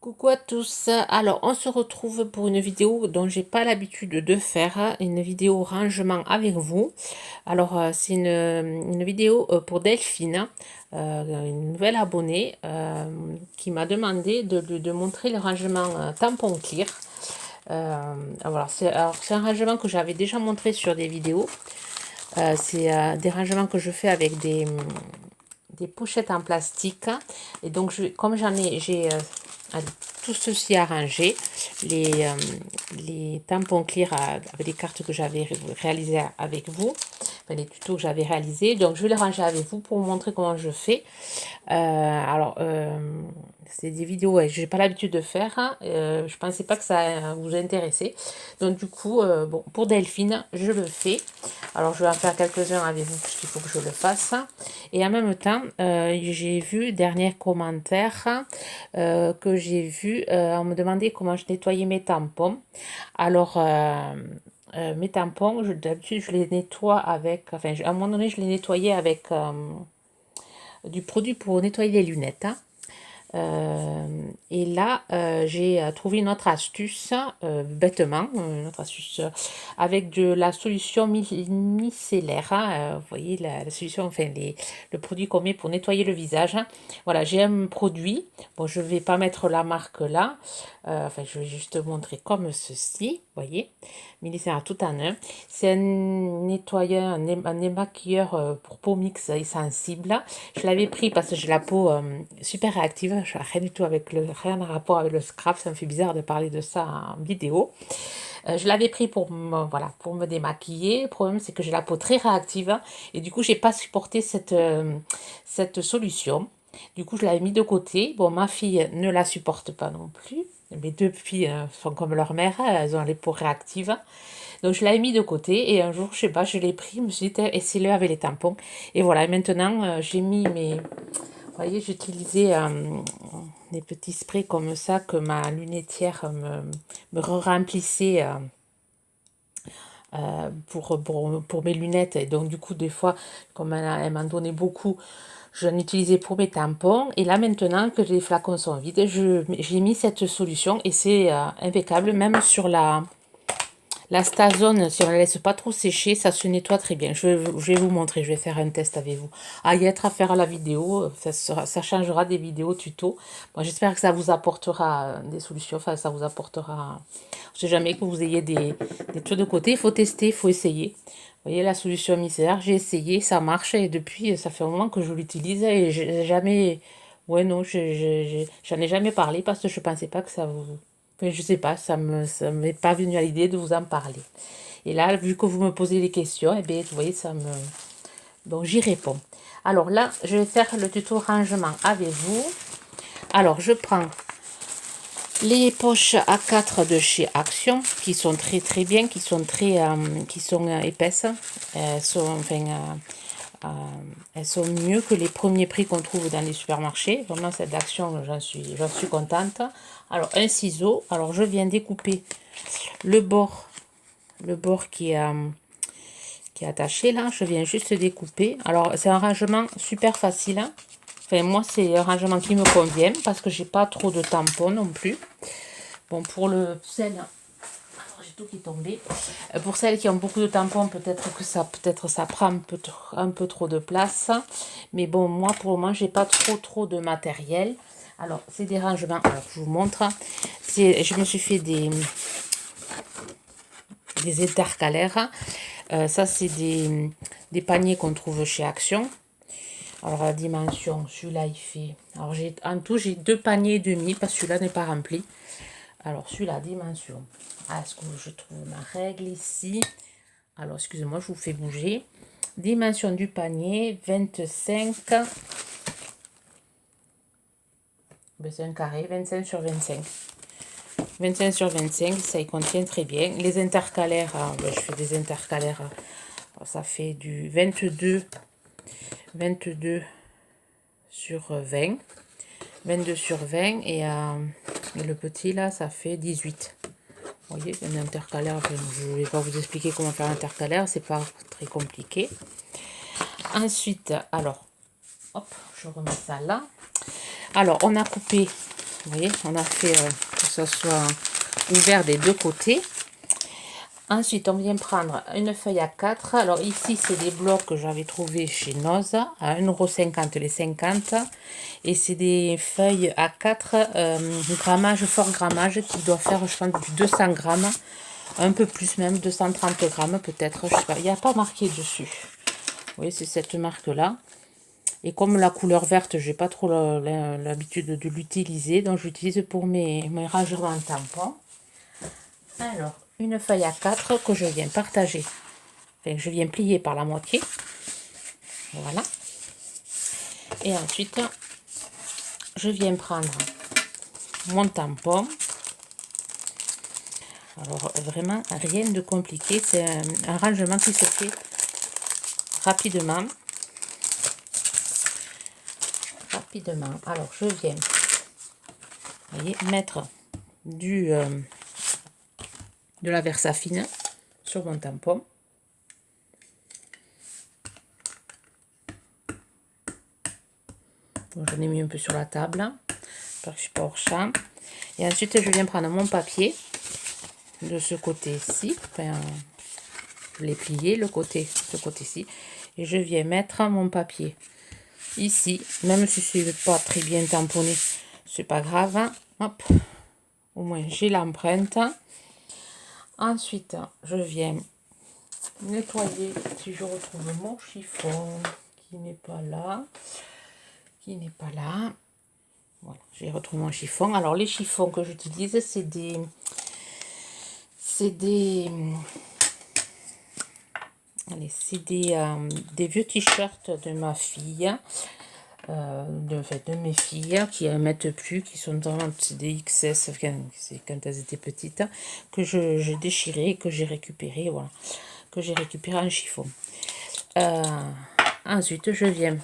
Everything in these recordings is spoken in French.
Coucou à tous, alors on se retrouve pour une vidéo dont j'ai pas l'habitude de faire, une vidéo rangement avec vous. Alors c'est une vidéo pour Delphine, une nouvelle abonnée qui m'a demandé de montrer le rangement tampon clear. Voilà, c'est un rangement que j'avais déjà montré sur des vidéos. C'est des rangements que je fais avec des pochettes en plastique, et donc comme j'ai tout ceci à ranger, les tampons clear avec des cartes que j'avais réalisées avec vous, enfin, les tutos que j'avais réalisés, donc je vais les ranger avec vous pour vous montrer comment je fais. C'est des vidéos, ouais, j'ai pas l'habitude de faire, hein. Je pensais pas que ça vous intéressait, donc du coup bon, pour Delphine je le fais. Alors je vais en faire quelques-uns avec vous puisqu'il faut que je le fasse, et en même temps j'ai vu dernier commentaire que j'ai vu, on me demandait comment je nettoyais mes tampons. Alors mes tampons, d'habitude je les nettoie avec, enfin à un moment donné je les nettoyais avec du produit pour nettoyer les lunettes, hein. Et là, j'ai trouvé une autre astuce, bêtement, une autre astuce avec de la solution micellaire, hein. Vous voyez la solution, enfin le produit qu'on met pour nettoyer le visage, hein. Voilà, j'ai un produit, bon je ne vais pas mettre la marque là, enfin je vais juste montrer comme ceci, vous voyez, micellaire tout en un. C'est un nettoyeur, un émaquilleur pour peau mixte et sensible. Je l'avais pris parce que j'ai la peau super réactive. Je n'ai rien du tout avec rien à rapport avec le scrap. Ça me fait bizarre de parler de ça en vidéo. Je l'avais pris voilà, pour me démaquiller. Le problème, c'est que j'ai la peau très réactive et du coup, j'ai pas supporté cette solution. Du coup, je l'avais mis de côté. Bon, ma fille ne la supporte pas non plus. Mes deux filles sont comme leur mère, elles ont les peaux réactives. Donc je l'avais mis de côté et un jour, je sais pas, je l'ai pris, je me suis dit, essaye-le avec les tampons. Et voilà, et maintenant, j'ai mis mes... Vous voyez, j'utilisais des petits sprays comme ça que ma lunetière me remplissait pour mes lunettes. Et donc du coup, des fois, comme elle m'en donnait beaucoup, j'en utilisais pour mes tampons. Et là, maintenant que les flacons sont vides, j'ai mis cette solution et c'est impeccable, même sur la Stazone, si on ne la laisse pas trop sécher, ça se nettoie très bien. Je vais vous montrer, je vais faire un test avec vous. À y être à faire la vidéo, ça changera des vidéos tuto. Bon, j'espère que ça vous apportera des solutions, enfin ça vous apportera... Je ne sais jamais que vous ayez des trucs de côté, il faut tester, il faut essayer. Vous voyez la solution micellaire, j'ai essayé, ça marche et depuis ça fait un moment que je l'utilise et j'ai jamais... Ouais non, j'en ai jamais parlé parce que je ne pensais pas que ça vous... Enfin, je sais pas, ça m'est pas venu à l'idée de vous en parler. Et là, vu que vous me posez des questions, eh bien, vous voyez, ça me... Donc, j'y réponds. Alors là, je vais faire le tuto rangement avec vous. Alors, je prends les poches A4 de chez Action, qui sont très très bien, qui sont épaisses. Elles sont, enfin, elles sont mieux que les premiers prix qu'on trouve dans les supermarchés. Vraiment, cette action, j'en suis contente. Alors, un ciseau. Alors, je viens découper le bord qui est attaché là. Je viens juste découper. Alors, c'est un rangement super facile, hein. Enfin, moi, c'est un rangement qui me convient parce que j'ai pas trop de tampons non plus. Bon, pour le sel, j'ai tout qui est tombé. Pour celles qui ont beaucoup de tampons, peut-être ça prend un peu trop de place. Mais bon, moi, pour le moment, j'ai pas trop de matériel. Alors, c'est des rangements. Alors, je vous montre. Je me suis fait des intercalaires. Ça, c'est des paniers qu'on trouve chez Action. Alors, la dimension, celui-là, il fait... Alors, en tout, j'ai 2 paniers et demi parce que celui-là n'est pas rempli. Alors, celui-là, dimension. Ah, est-ce que je trouve ma règle ici? Alors, excusez-moi, je vous fais bouger. Dimension du panier, 25. Ben, c'est un carré, 25 sur 25. 25 sur 25, ça y contient très bien. Les intercalaires, ben, je fais des intercalaires. Ça fait du 22 sur 20. 22 sur 20 et le petit là, ça fait 18. Vous voyez, un intercalaire, je ne vais pas vous expliquer comment faire un intercalaire, c'est pas très compliqué. Ensuite, alors, hop, je remets ça là. Alors, on a coupé Vous voyez, on a fait que ça soit ouvert des deux côtés. Ensuite, on vient prendre une feuille à 4. Alors ici, c'est des blocs que j'avais trouvé chez Noz à 1,50 € les 50. Et c'est des feuilles à 4 grammage, fort grammage, qui doit faire, je pense, du 200 grammes. Un peu plus même, 230 grammes peut-être, je sais pas. Il n'y a pas marqué dessus. Vous voyez, c'est cette marque-là. Et comme la couleur verte, j'ai pas trop l'habitude de l'utiliser, donc j'utilise pour mes rangements tampons. Alors, une feuille à 4 que je viens partager. Enfin, je viens plier par la moitié. Voilà. Et ensuite, je viens prendre mon tampon. Alors, vraiment, rien de compliqué. C'est un rangement qui se fait rapidement. Alors, je viens, vous voyez, mettre de la Versafine sur mon tampon. Bon, j'en ai mis un peu sur la table, parce que je suis pas hors champ. Et ensuite, je viens prendre mon papier de ce côté-ci. Enfin, je l'ai plié, ce côté-ci. Et je viens mettre mon papier ici, même si c'est pas très bien tamponné, c'est pas grave. Hop, au moins j'ai l'empreinte. Ensuite, je viens nettoyer si je retrouve mon chiffon qui n'est pas là. Voilà, j'ai retrouvé mon chiffon. Alors les chiffons que j'utilise, c'est des vieux t-shirts de ma fille, de mes filles qui ne mettent plus, qui sont dans des XS, c'est quand elles étaient petites, que je déchirais et que j'ai récupéré, voilà, que j'ai récupéré en chiffon. Ensuite, je viens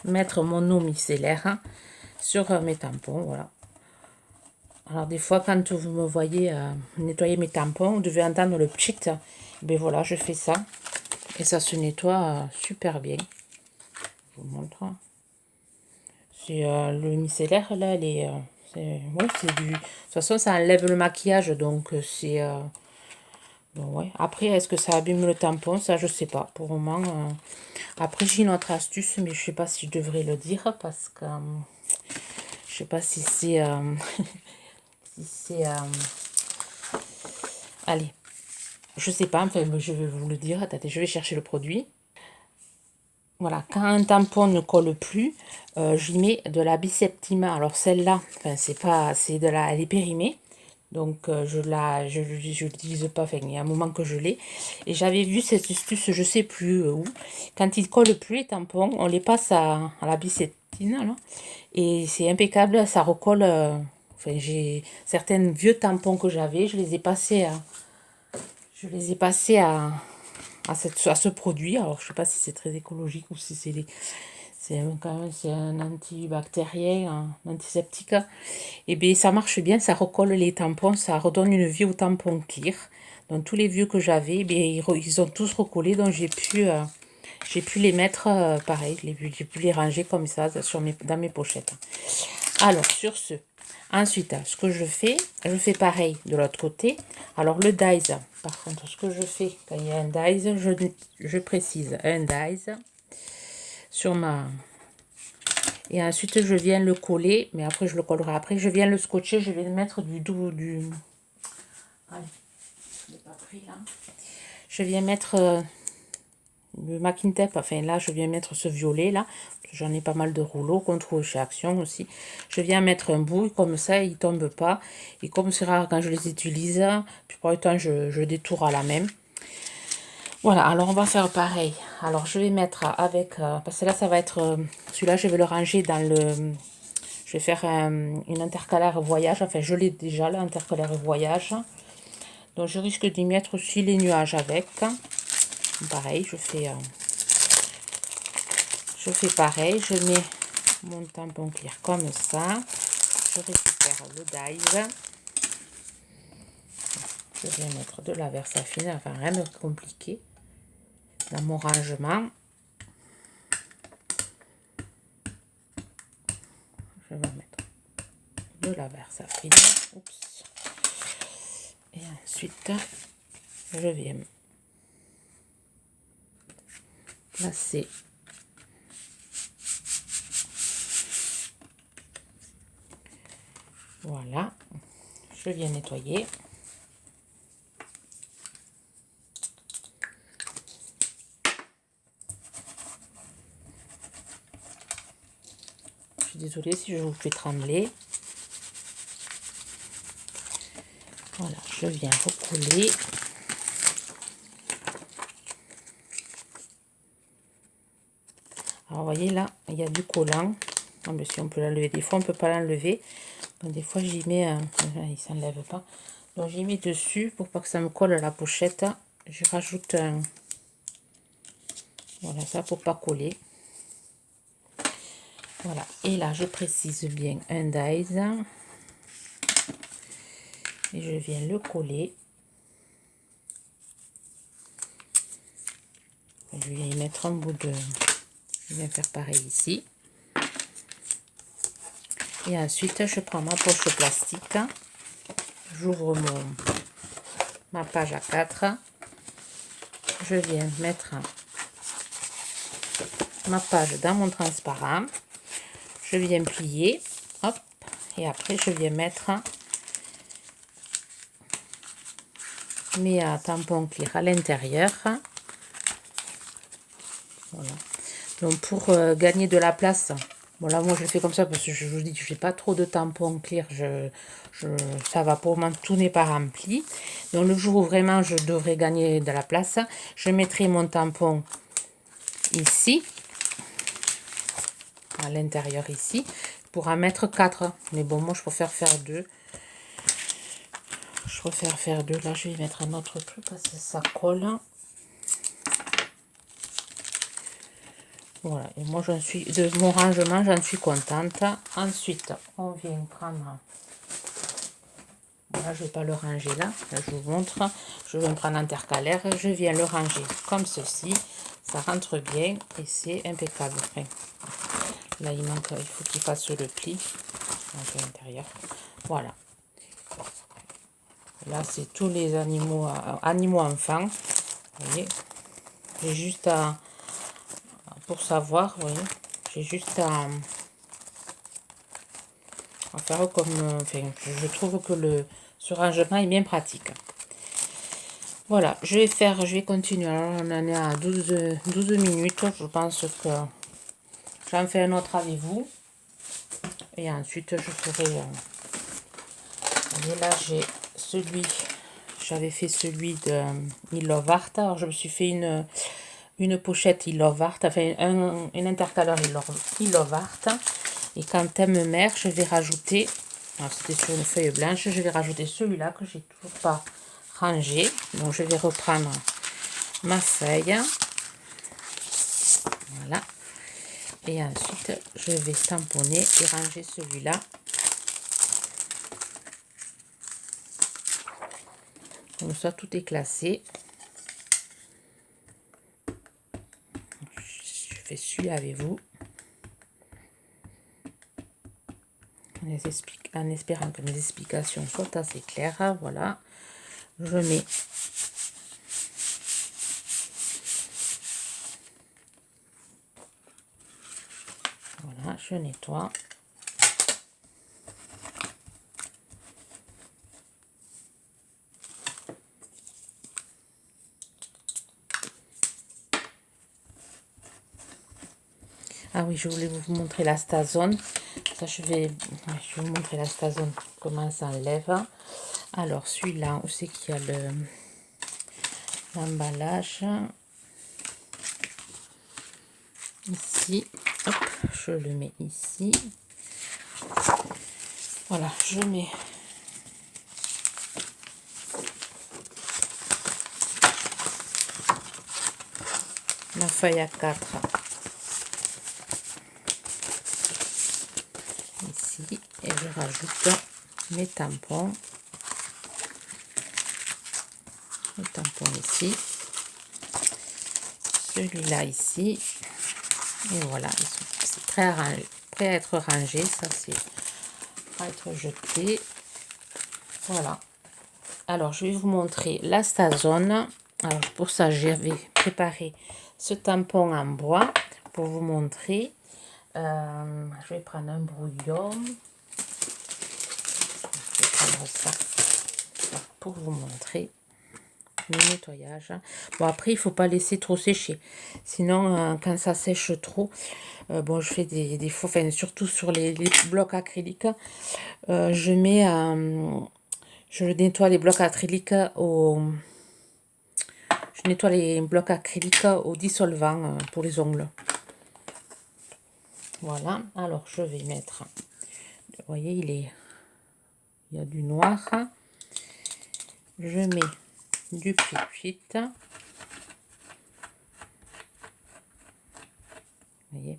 mettre mon eau micellaire sur mes tampons, voilà. Alors des fois, quand vous me voyez nettoyer mes tampons, vous devez entendre le pchit. Ben voilà, je fais ça. Et ça se nettoie super bien. Je vous montre. C'est le micellaire, là, c'est du... De toute façon, ça enlève le maquillage, donc c'est... Bon, ouais. Après, est-ce que ça abîme le tampon? Ça, je sais pas. Pour le moment... Après, j'ai une autre astuce, mais je sais pas si je devrais le dire, parce que... je sais pas si c'est... si c'est... Allez. Je sais pas, enfin, je vais vous le dire. Attendez, je vais chercher le produit. Voilà, quand un tampon ne colle plus, j'y mets de la Biseptima. Alors celle-là, enfin c'est pas, elle est périmée, donc je l'utilise pas. Enfin, il y a un moment que je l'ai, et j'avais vu cette astuce, je sais plus où. Quand ils collent plus les tampons, on les passe à la Biseptina, là, et c'est impeccable, ça recolle. Enfin, j'ai certains vieux tampons que j'avais, je les ai passés à ce produit. Alors je sais pas si c'est très écologique ou si c'est un antibactérien, un antiseptique. Et bien ça marche bien, ça recolle les tampons, ça redonne une vie aux tampons clear. Donc tous les vieux que j'avais, ils ont tous recollé, donc j'ai pu les mettre pareil, j'ai pu les ranger comme ça dans mes pochettes. Alors sur ce, ensuite, ce que je fais pareil de l'autre côté. Alors le dies, par contre, ce que je fais quand il y a un dies, je précise un dies sur ma... Et ensuite, je viens le coller, mais après, je le collerai après. Je viens le scotcher, je vais mettre du doux, du... Allez, je l'ai pas pris là. Je viens mettre le masking tape, enfin là, je viens mettre ce violet là. J'en ai pas mal de rouleaux qu'on trouve chez Action aussi. Je viens mettre un bout, comme ça, il tombe pas. Et comme c'est rare quand je les utilise, puis pour le temps, je détourne à la même. Voilà, alors on va faire pareil. Alors je vais mettre avec, parce que là ça va être, celui-là je vais le ranger dans le, je vais faire une intercalaire voyage, enfin je l'ai déjà l'intercalaire voyage. Donc je risque d'y mettre aussi les nuages avec. Pareil, je fais pareil, je mets mon tampon clear comme ça. Je récupère le dies. Je vais mettre de la Versafine, enfin rien de compliqué dans mon rangement. Je vais mettre de la versafine. Oups. Et ensuite, je viens placer voilà, je viens nettoyer. Je suis désolée si je vous fais trembler. Voilà, je viens recoller. Alors, vous voyez là, il y a du collant. Ah, mais si on peut l'enlever, des fois on peut pas l'enlever. Donc des fois j'y mets, il s'enlève pas. Donc j'y mets dessus pour pas que ça me colle à la pochette. Je rajoute un, voilà ça pour pas coller. Voilà, et là je précise bien un dies et je viens le coller. Je viens y mettre un bout de, je viens faire pareil ici. Et ensuite je prends ma poche plastique, j'ouvre ma page A4, je viens mettre ma page dans mon transparent, je viens plier, hop, et après je viens mettre mes tampons clear à l'intérieur. Voilà. Donc pour gagner de la place, voilà, moi je le fais comme ça parce que je vous dis que je n'ai pas trop de tampons clear, ça va pour moi, tout n'est pas rempli. Donc le jour où vraiment je devrais gagner de la place, je mettrai mon tampon ici, à l'intérieur ici, pour en mettre 4. Mais bon, moi je préfère faire 2. Je préfère faire 2. Là je vais mettre un autre truc parce que ça colle. Voilà, et moi j'en suis de mon rangement, j'en suis contente. Ensuite, on vient prendre, voilà, je vais pas le ranger là, je vous montre. Je viens prendre intercalaire, je viens le ranger comme ceci, ça rentre bien et c'est impeccable. Enfin, là il manque, il faut qu'il fasse le pli à l'intérieur. Voilà. Là c'est tous les animaux, animaux enfants. Vous voyez, j'ai juste à, pour savoir, vous voyez, j'ai juste à faire comme, enfin, je trouve que ce rangement est bien pratique. Voilà, je vais continuer. Alors, on en est à 12 minutes. Je pense que j'en fais un autre avec vous. Et ensuite, je ferai... et là, j'ai celui... J'avais fait celui de I Love Art. Alors, je me suis fait une pochette I Love Art. Enfin, un intercalaire I Love Art. Et quand thème mère, je vais rajouter... Alors, c'était sur une feuille blanche. Je vais rajouter celui-là que j'ai toujours pas rangé. Donc, je vais reprendre ma feuille. Voilà. Et ensuite, je vais tamponner et ranger celui-là. Comme ça, tout est classé. Je fais celui avec vous. En espérant que mes explications soient assez claires. Voilà. Je mets voilà, je nettoie. Ah oui, je voulais vous montrer la Stazone. Ça, je vais vous montrer la Stazone, comment ça enlève. Alors, celui-là, où c'est qu'il y a l'emballage? Ici, hop, je le mets ici. Voilà, je mets ma feuille A4 ici et je rajoute mes tampons ici, celui-là ici, et voilà, c'est prêt à être rangé. Ça, c'est à être jeté. Voilà. Alors, je vais vous montrer la Stazone. Alors, pour ça, j'avais préparé ce tampon en bois pour vous montrer. Je vais prendre un brouillon. Je vais prendre ça pour vous montrer le nettoyage. Bon, après, il ne faut pas laisser trop sécher. Sinon, quand ça sèche trop, bon, je fais des faux, enfin, surtout sur les blocs acryliques, je mets, je nettoie les blocs acryliques je nettoie les blocs acryliques au dissolvant pour les ongles. Voilà, alors je vais mettre, vous voyez, il y a du noir. Je mets du pit. Vous voyez.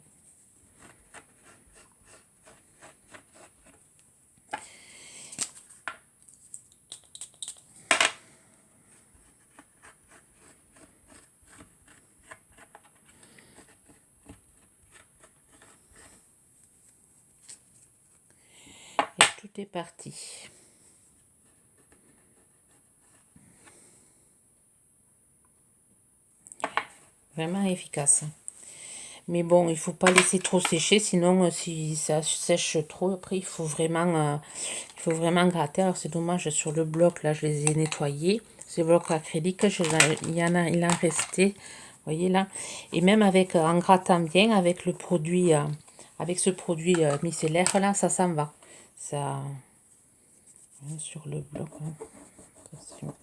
Et tout est parti. Vraiment efficace. Mais bon, il faut pas laisser trop sécher, sinon si ça sèche trop, après il faut vraiment gratter. Alors c'est dommage, sur le bloc là, je les ai nettoyés. Ces blocs acryliques, il en restait, vous voyez là. Et même avec en grattant bien avec le produit, avec ce produit micellaire là, ça s'en va. Ça sur le bloc. Hein. Attention.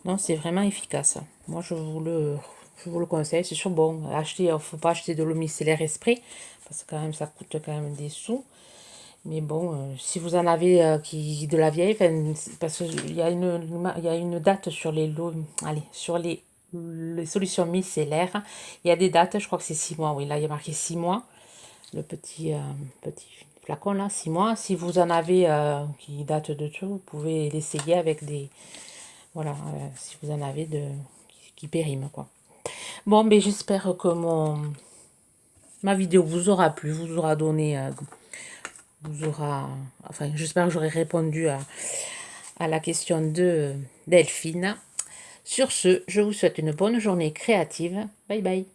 Non, c'est vraiment efficace. Moi, je vous le conseille. C'est sûr, bon, acheter, faut pas acheter de l'eau micellaire esprit, parce que quand même, ça coûte quand même des sous. Mais bon, si vous en avez de la vieille, parce qu'il y a une date sur les lots, allez, sur les solutions micellaires, il y a des dates, je crois que c'est 6 mois. Oui, là, il y a marqué 6 mois. Le petit flacon, là, 6 mois. Si vous en avez qui datent de tout, vous pouvez l'essayer avec des... Voilà, si vous en avez qui périment, quoi. Bon, mais j'espère que ma vidéo vous aura plu, vous aura donné, enfin, j'espère que j'aurai répondu à la question de Delphine. Sur ce, je vous souhaite une bonne journée créative. Bye bye.